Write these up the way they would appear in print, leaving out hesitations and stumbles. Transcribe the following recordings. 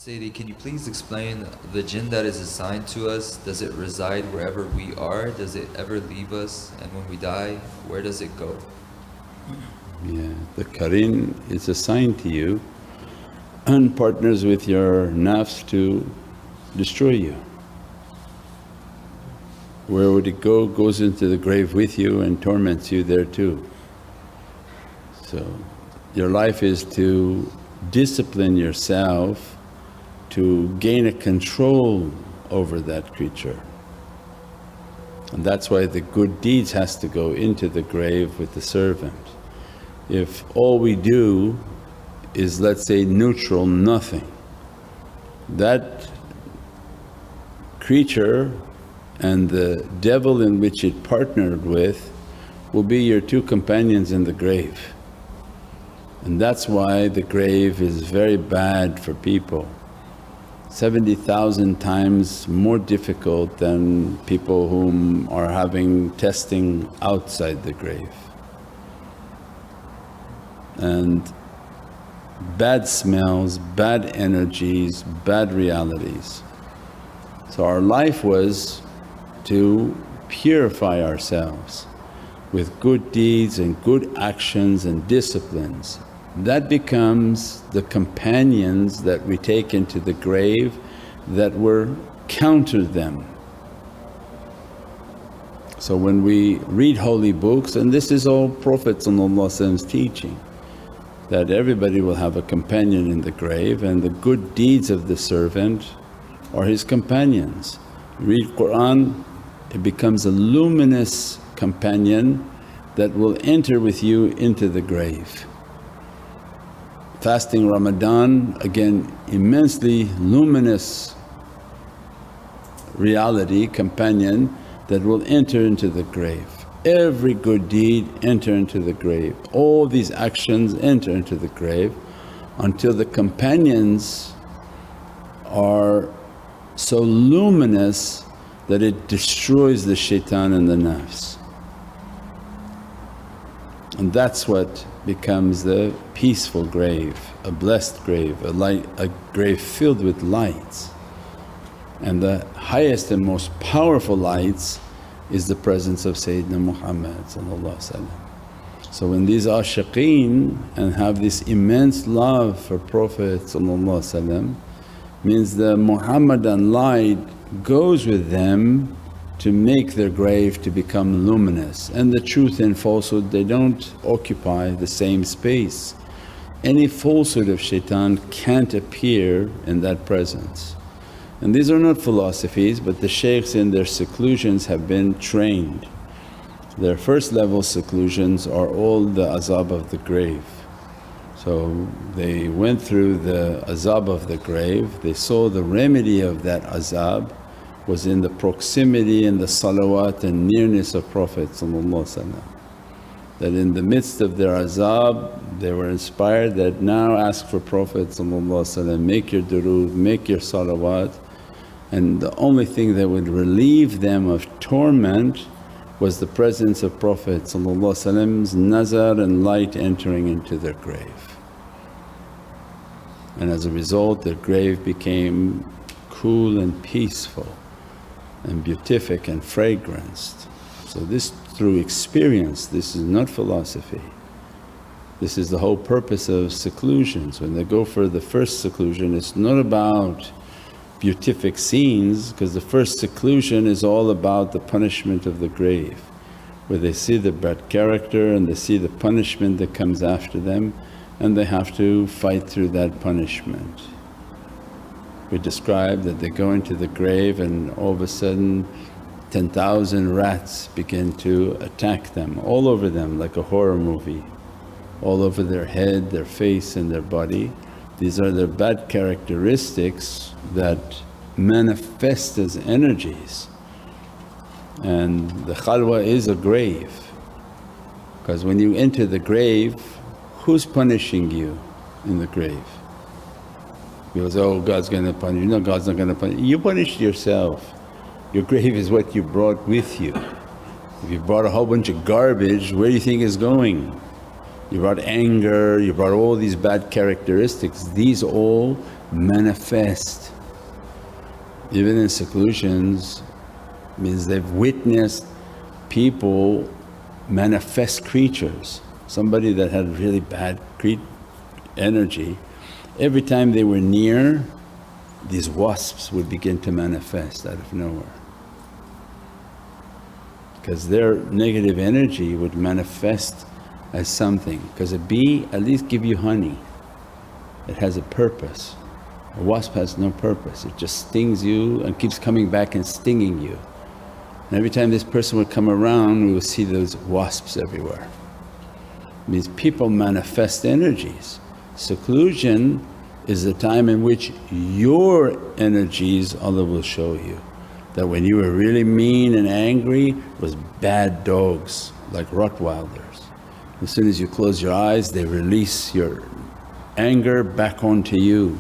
Sayyidi, can you please explain the jinn that is assigned to us? Does it reside wherever we are? Does it ever leave us? And when we die, where does it go? Yeah, the Qareen is assigned to you and partners with your nafs to destroy you. Where would it go? Goes into the grave with you and torments you there too. So your life is to discipline yourself to gain a control over that creature. And that's why the good deeds has to go into the grave with the servant. If all we do is, let's say, neutral, nothing, that creature and the devil in which it partnered with will be your two companions in the grave. And that's why the grave is very bad for people, 70,000 times more difficult than people whom are having testing outside the grave. And bad smells, bad energies, bad realities. So our life was to purify ourselves with good deeds and good actions and disciplines. That becomes the companions that we take into the grave that will counter them. So when we read holy books, and this is all Prophet's teaching, that everybody will have a companion in the grave and the good deeds of the servant are his companions. Read Qur'an, it becomes a luminous companion that will enter with you into the grave. Fasting Ramadan, again immensely luminous reality, companion that will enter into the grave. Every good deed enter into the grave, all these actions enter into the grave until the companions are so luminous that it destroys the shaitan and the nafs. And that's what becomes the peaceful grave, a blessed grave, a grave filled with lights. And the highest and most powerful lights is the presence of Sayyidina Muhammad. So when these ashiqeen and have this immense love for Prophet means the Muhammadan light goes with them to make their grave to become luminous. And the truth and falsehood, they don't occupy the same space. Any falsehood of shaitan can't appear in that presence. And these are not philosophies, but the shaykhs in their seclusions have been trained. Their first level seclusions are all the azab of the grave. So they went through the azab of the grave, they saw the remedy of that azab was in the proximity and the salawat and nearness of Prophet. That in the midst of their azab they were inspired that now ask for Prophet, make your durood, make your salawat, and the only thing that would relieve them of torment was the presence of Prophet's nazar and light entering into their grave. And as a result their grave became cool and peaceful and beatific and fragranced. So this through experience, this is not philosophy. This is the whole purpose of seclusions. When they go for the first seclusion, it's not about beatific scenes, because the first seclusion is all about the punishment of the grave, where they see the bad character and they see the punishment that comes after them and they have to fight through that punishment. We describe that they go into the grave and all of a sudden 10,000 rats begin to attack them, all over them like a horror movie, all over their head, their face and their body. These are their bad characteristics that manifest as energies. And the khalwa is a grave, because when you enter the grave, who's punishing you in the grave? He goes, oh God's gonna punish you. No, God's not gonna punish you. You punished yourself. Your grave is what you brought with you. If you brought a whole bunch of garbage, where do you think it's going? You brought anger, you brought all these bad characteristics. These all manifest. Even in seclusions means they've witnessed people manifest creatures. Somebody that had really bad energy, every time they were near, these wasps would begin to manifest out of nowhere. Because their negative energy would manifest as something. Because a bee at least give you honey, it has a purpose. A wasp has no purpose, it just stings you and keeps coming back and stinging you. And every time this person would come around, we would see those wasps everywhere. It means people manifest energies. Seclusion is the time in which your energies Allah will show you. That when you were really mean and angry, it was bad dogs like Rottweilers. As soon as you close your eyes, they release your anger back onto you.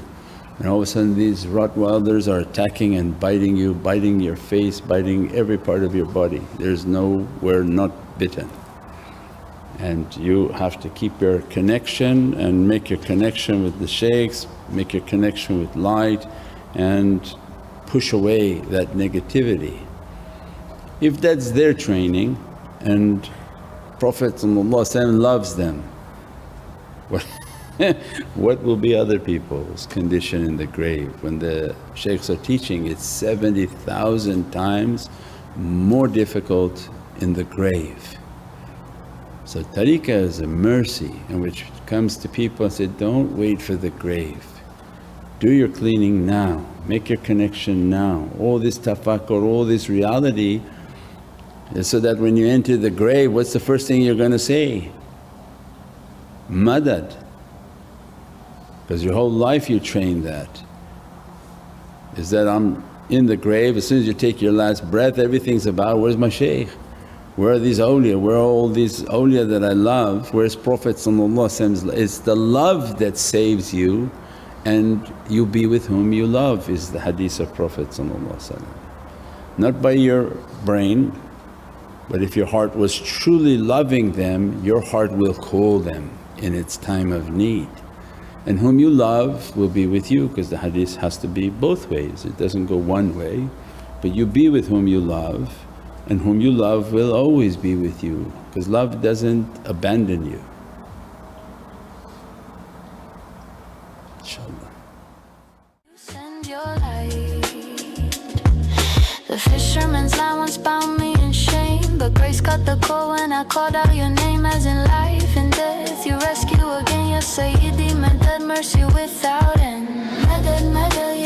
And all of a sudden these Rottweilers are attacking and biting you, biting your face, biting every part of your body. There's nowhere not bitten. And you have to keep your connection and make your connection with the shaykhs, make your connection with light and push away that negativity. If that's their training and Prophet loves them, what will be other people's condition in the grave? When the shaykhs are teaching, it's 70,000 times more difficult in the grave. So tariqah is a mercy in which comes to people and said, don't wait for the grave, do your cleaning now, make your connection now. All this tafakkur, all this reality is so that when you enter the grave, what's the first thing you're going to say? Madad. Because your whole life you train that. Is that I'm in the grave, as soon as you take your last breath everything's about, where's my shaykh? Where are these awliya? Where are all these awliya that I love? Where's Prophet? It's the love that saves you and you be with whom you love is the hadith of Prophet. Not by your brain, but if your heart was truly loving them, your heart will call them in its time of need. And whom you love will be with you, because the hadith has to be both ways, it doesn't go one way. But you be with whom you love, and whom you love will always be with you, because love doesn't abandon you. InshaAllah. Send your light. The fisherman's line once bound me in shame, but grace got the call when I called out your name. As in life and death you rescue again, Ya Sayyidi, Madad, mercy without end. Madad, Madad,